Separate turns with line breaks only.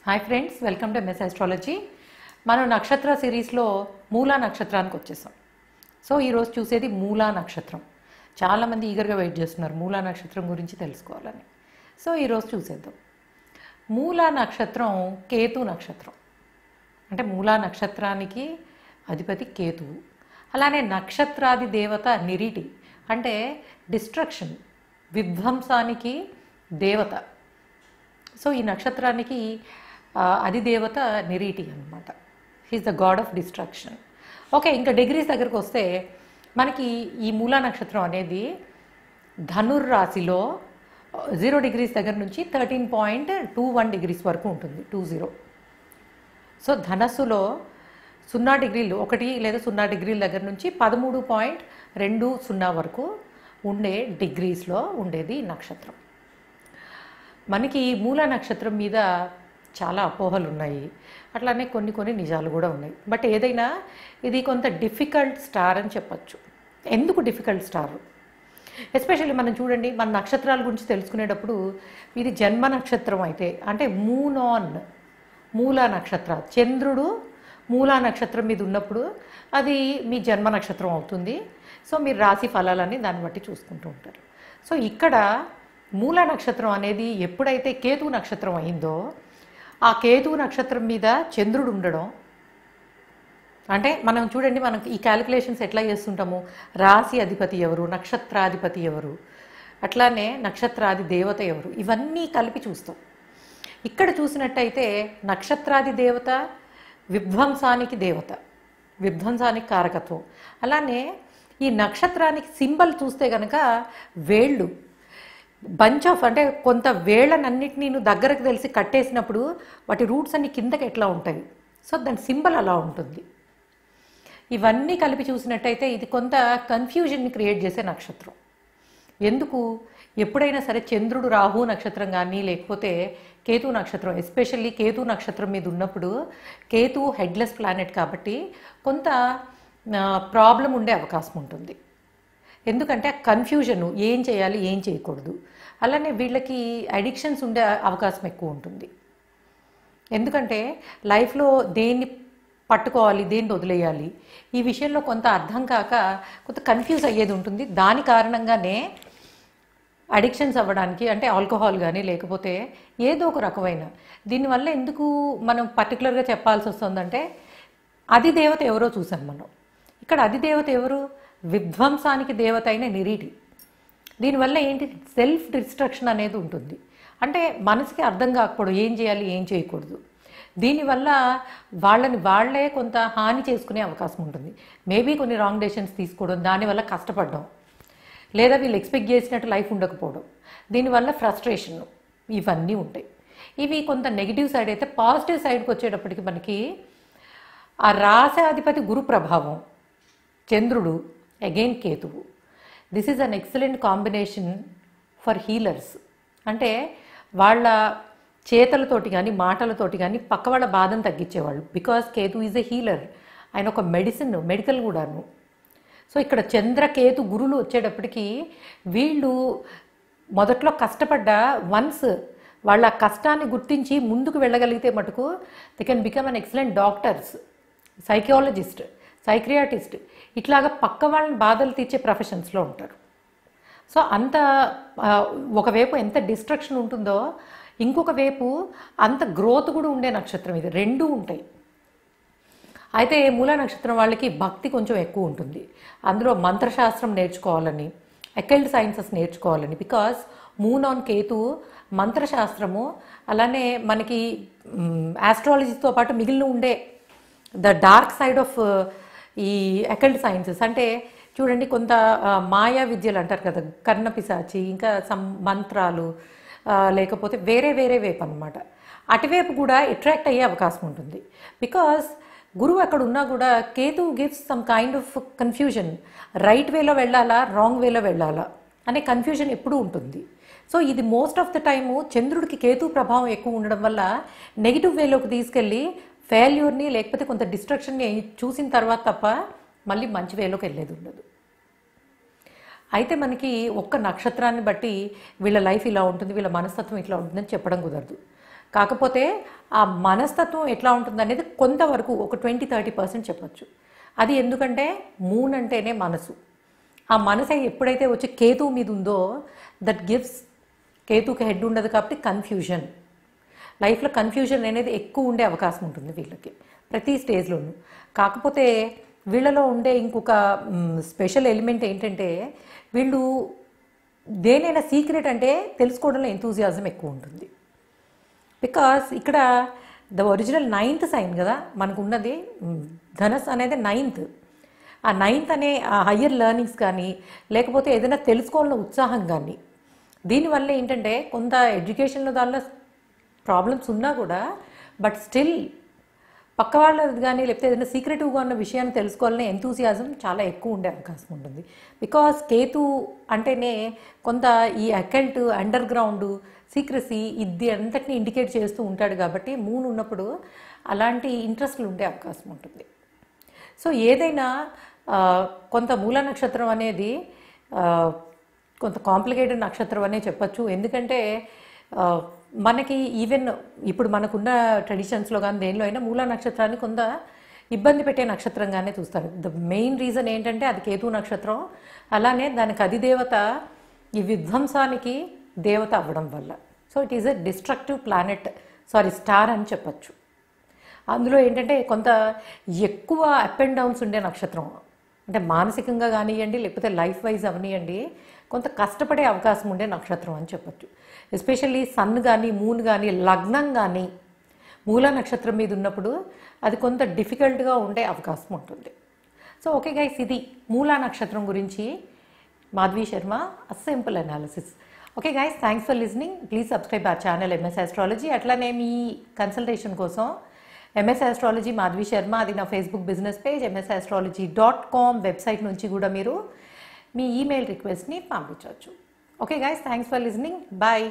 Hi friends, welcome to MS astrology. మనం నక్షత్ర సిరీస్లో మూలా నక్షత్రానికి వచ్చేసాం. సో ఈరోజు చూసేది మూలా నక్షత్రం. చాలామంది ఈగర్గా వెయిట్ చేస్తున్నారు మూలా నక్షత్రం గురించి తెలుసుకోవాలని. సో ఈరోజు చూసేద్దాం. మూలా నక్షత్రం కేతు నక్షత్రం. అంటే మూలా నక్షత్రానికి అధిపతి కేతువు. అలానే నక్షత్రాది దేవత నిరీటి, అంటే డిస్ట్రక్షన్, విధ్వంసానికి దేవత. సో ఈ నక్షత్రానికి అధిదేవత నిరీటి అనమాట. He's the God of destruction. Okay, ఇంకా డిగ్రీస్ దగ్గరకు వస్తే మనకి ఈ మూలా నక్షత్రం అనేది ధనుర్రాశిలో 0 degrees దగ్గర నుంచి 13.21 degrees వరకు ఉంటుంది. 20. సో ధనస్సులో 0 degrees 1 లేదా 0 degrees దగ్గర నుంచి 13.20 వరకు ఉండే డిగ్రీస్లో ఉండేది నక్షత్రం. మనకి మూలా నక్షత్రం మీద చాలా అపోహలు ఉన్నాయి, అట్లానే కొన్ని నిజాలు కూడా ఉన్నాయి. బట్ ఏదైనా ఇది కొంత డిఫికల్ట్ స్టార్ అని చెప్పచ్చు. ఎందుకు డిఫికల్ట్ స్టార్? ఎస్పెషల్లీ మనం చూడండి, మన నక్షత్రాల గురించి తెలుసుకునేటప్పుడు ఇది జన్మ నక్షత్రం అయితే, అంటే మూన్ ఆన్ మూలా నక్షత్ర, చంద్రుడు మూలా నక్షత్రం మీద ఉన్నప్పుడు అది మీ జన్మ నక్షత్రం అవుతుంది. సో మీరు రాశి ఫలాలని దాన్ని బట్టి చూసుకుంటూ ఉంటారు. సో ఇక్కడ మూలా నక్షత్రం అనేది ఎప్పుడైతే కేతు నక్షత్రం అయిందో, ఆ కేతు నక్షత్రం మీద చంద్రుడు ఉండడం, అంటే మనం చూడండి, మనకి ఈ క్యాలిక్యులేషన్స్ ఎట్లా చేస్తుంటాము, రాశి అధిపతి ఎవరు, నక్షత్రాధిపతి ఎవరు, అట్లానే నక్షత్రాది దేవత ఎవరు, ఇవన్నీ కలిపి చూస్తాం. ఇక్కడ చూసినట్టయితే నక్షత్రాది దేవత విధ్వంసానికి దేవత, విధ్వంసానికి కారకత్వం. అలానే ఈ నక్షత్రానికి సింబల్ చూస్తే కనుక వేళ్ళు, బంచ్ ఆఫ్, అంటే కొంత వేళ్ళనన్నిటినీ దగ్గరకు తెలిసి కట్టేసినప్పుడు వాటి రూట్స్ అన్ని కిందకి ఎట్లా ఉంటాయి, సో దాని సింబల్ అలా ఉంటుంది. ఇవన్నీ కలిపి చూసినట్టయితే ఇది కొంత కన్ఫ్యూజన్ని క్రియేట్ చేసే నక్షత్రం. ఎందుకు? ఎప్పుడైనా సరే చంద్రుడు రాహు నక్షత్రం కానీ లేకపోతే కేతు నక్షత్రం, ఎస్పెషల్లీ కేతు నక్షత్రం మీద ఉన్నప్పుడు, కేతు హెడ్లెస్ ప్లానెట్ కాబట్టి కొంత ప్రాబ్లం ఉండే అవకాశం ఉంటుంది. ఎందుకంటే కన్ఫ్యూజను, ఏం చేయాలి ఏం చేయకూడదు. అలానే వీళ్ళకి అడిక్షన్స్ ఉండే అవకాశం ఎక్కువ ఉంటుంది. ఎందుకంటే లైఫ్లో దేన్ని పట్టుకోవాలి, దేన్ని వదిలేయాలి, ఈ విషయంలో కొంత అర్థం కాక కొంత కన్ఫ్యూజ్ అయ్యేది ఉంటుంది. దాని కారణంగానే అడిక్షన్స్ అవ్వడానికి, అంటే ఆల్కహాల్ కానీ లేకపోతే ఏదో ఒక రకమైన, దీనివల్ల ఎందుకు మనం పర్టికులర్గా చెప్పాల్సి వస్తుందంటే అధిదేవత ఎవరో చూసాం మనం. ఇక్కడ అధిదేవత ఎవరు? విధ్వంసానికి దేవత అయిన నిరీటి. దీనివల్ల ఏంటి, సెల్ఫ్ డిస్ట్రక్షన్ అనేది ఉంటుంది. అంటే మనసుకి అర్థం కాకపోవడం, ఏం చేయాలి ఏం చేయకూడదు. దీనివల్ల వాళ్ళే కొంత హాని చేసుకునే అవకాశం ఉంటుంది. మేబీ కొన్ని రాంగ్ డెసిషన్స్ తీసుకోవడం, దానివల్ల కష్టపడడం, లేదా వీళ్ళు ఎక్స్పెక్ట్ చేసినట్టు లైఫ్ ఉండకపోవడం, దీనివల్ల ఫ్రస్ట్రేషన్, ఇవన్నీ ఉంటాయి. ఇవి కొంత నెగిటివ్ సైడ్ అయితే. పాజిటివ్ సైడ్కి వచ్చేటప్పటికి మనకి ఆ రాశాధిపతి గురు ప్రభావం, చంద్రుడు, అగైన్ కేతువు. This is an excellent combination for healers. అంటే వాళ్ళ చేతలతోటి కానీ మాటలతోటి కానీ పక్క వాళ్ళ బాధను తగ్గించేవాళ్ళు. Because Ketu is a healer, ఆయన ఒక మెడికల్ కూడాను. సో ఇక్కడ చంద్రకేతు గురులు వచ్చేటప్పటికి వీళ్ళు మొదట్లో కష్టపడ్డ, వన్స్ వాళ్ళ కష్టాన్ని గుర్తించి ముందుకు వెళ్ళగలిగితే మటుకు they can become an excellent doctors, psychologist, psychiatrist, ఇట్లాగా పక్క వాళ్ళని బాధలు తీర్చే ప్రొఫెషన్స్లో ఉంటారు. సో అంత ఒకవైపు ఎంత డిస్ట్రక్షన్ ఉంటుందో, ఇంకొక వైపు అంత గ్రోత్ కూడా ఉండే నక్షత్రం ఇది. రెండూ ఉంటాయి. అయితే మూలా నక్షత్రం వాళ్ళకి భక్తి కొంచెం ఎక్కువ ఉంటుంది. అందులో మంత్రశాస్త్రం నేర్చుకోవాలని, అకల్ట్ సైన్సెస్ నేర్చుకోవాలని. బికాస్ మూన్ ఆన్ కేతు మంత్రశాస్త్రము, అలానే మనకి ఆస్ట్రాలజీతో పాటు మిగిలిన ఉండే ద డార్క్ సైడ్ ఆఫ్ ఈ అకల్ట్ సైన్సెస్. అంటే చూడండి, కొంత మాయా విద్యలు అంటారు కదా, కర్ణపిశాచి, ఇంకా మంత్రాలు, లేకపోతే వేరే వైపు అనమాట, అటువైపు కూడా అట్రాక్ట్ అయ్యే అవకాశం ఉంటుంది. బికాస్ గురువు అక్కడ ఉన్నా కూడా Ketu gives some kind of confusion. Right వేలో వెళ్ళాలా, రాంగ్ వేలో వెళ్ళాలా అనే కన్ఫ్యూజన్ ఎప్పుడూ ఉంటుంది. సో ఇది మోస్ట్ ఆఫ్ ద టైము చంద్రుడికి కేతు ప్రభావం ఎక్కువ ఉండడం వల్ల నెగిటివ్ వేలోకి తీసుకెళ్ళి ఫెయిల్యూర్ని లేకపోతే కొంత డిస్ట్రక్షన్ని చూసిన తర్వాత తప్ప మళ్ళీ మంచి వేలోకి వెళ్ళేది ఉండదు. అయితే మనకి ఒక్క నక్షత్రాన్ని బట్టి వీళ్ళ లైఫ్ ఇలా ఉంటుంది, వీళ్ళ మనస్తత్వం ఇట్లా ఉంటుందని చెప్పడం కుదరదు. కాకపోతే ఆ మనస్తత్వం ఎట్లా ఉంటుంది అనేది కొంతవరకు ఒక 20-30% చెప్పొచ్చు. అది ఎందుకంటే మూన్ అంటేనే మనసు. ఆ మనసు ఎప్పుడైతే వచ్చి కేతువు మీద ఉందో దట్ గివ్స్, కేతుకి హెడ్ ఉండదు కాబట్టి కన్ఫ్యూజన్, లైఫ్లో కన్ఫ్యూజన్ అనేది ఎక్కువ ఉండే అవకాశం ఉంటుంది వీళ్ళకి ప్రతి స్టేజ్లోనూ. కాకపోతే వీళ్ళలో ఉండే ఇంకొక స్పెషల్ ఎలిమెంట్ ఏంటంటే వీళ్ళు దేనైనా సీక్రెట్ అంటే తెలుసుకోవడంలో ఎంతూజియాజం ఎక్కువ ఉంటుంది. బికాస్ ఇక్కడ ద ఒరిజినల్ 9th సైన్ కదా మనకు ఉన్నది, ధనస్ అనేది 9th. ఆ 9th అనే ఆ హయ్యర్ లెర్నింగ్స్ కానీ లేకపోతే ఏదైనా తెలుసుకోవాలన్న ఉత్సాహం కానీ, దీనివల్ల ఏంటంటే కొంత ఎడ్యుకేషన్లో దానిలో ప్రాబ్లమ్స్ ఉన్నా కూడా బట్ స్టిల్ పక్క వాళ్ళది కానీ లేకపోతే ఏదైనా సీక్రెటివ్గా ఉన్న విషయాన్ని తెలుసుకోవాలనే ఎంతూసియాజం చాలా ఎక్కువ ఉండే అవకాశం ఉంటుంది. బికాస్ కేతు అంటేనే కొంత ఈ అకల్ట్, అండర్ గ్రౌండ్, సీక్రసీ ఇది అంతటిని ఇండికేట్ చేస్తూ ఉంటాడు కాబట్టి మూన్ ఉన్నప్పుడు అలాంటి ఇంట్రెస్ట్లు ఉండే అవకాశం ఉంటుంది. సో ఏదైనా కొంత మూల నక్షత్రం అనేది కొంత కాంప్లికేటెడ్ నక్షత్రం అనే చెప్పచ్చు. ఎందుకంటే మనకి ఈవెన్ ఇప్పుడు మనకున్న ట్రెడిషన్స్లో కానీ దేనిలో అయినా మూలా నక్షత్రాన్ని కొంత ఇబ్బంది పెట్టే నక్షత్రంగానే చూస్తారు. ద మెయిన్ రీజన్ ఏంటంటే అది కేతు నక్షత్రం, అలానే దానికి అధిదేవత ఈ విధ్వంసానికి దేవత అవ్వడం వల్ల. So it is a destructive planet, star అని చెప్పచ్చు. అందులో ఏంటంటే కొంత ఎక్కువ అప్ అండ్ డౌన్స్ ఉండే నక్షత్రం, అంటే మానసికంగా కానివ్వండి లేకపోతే లైఫ్ వైజ్ అవనివ్వండి కొంత కష్టపడే అవకాశం ఉండే నక్షత్రం అని చెప్పచ్చు. ఎస్పెషల్లీ సన్ కానీ మూన్ కానీ లగ్నం కానీ మూల నక్షత్రం మీద ఉన్నప్పుడు అది కొంత డిఫికల్ట్గా ఉండే అవకాశం ఉంటుంది. సో ఓకే గైస్, ఇది మూలా నక్షత్రం గురించి Madhavi Sharma simple analysis. Okay guys, thanks for listening. Please subscribe our channel MS astrology. అట్లానే మీ కన్సల్టేషన్ కోసం ఎంఎస్ ఆస్ట్రాలజీ మాధవి శర్మ, అది నా Facebook business page msastrology.com website నుంచి కూడా మీరు మీ ఈమెయిల్ రిక్వెస్ట్ని పంపించవచ్చు. Okay guys, thanks for listening. Bye.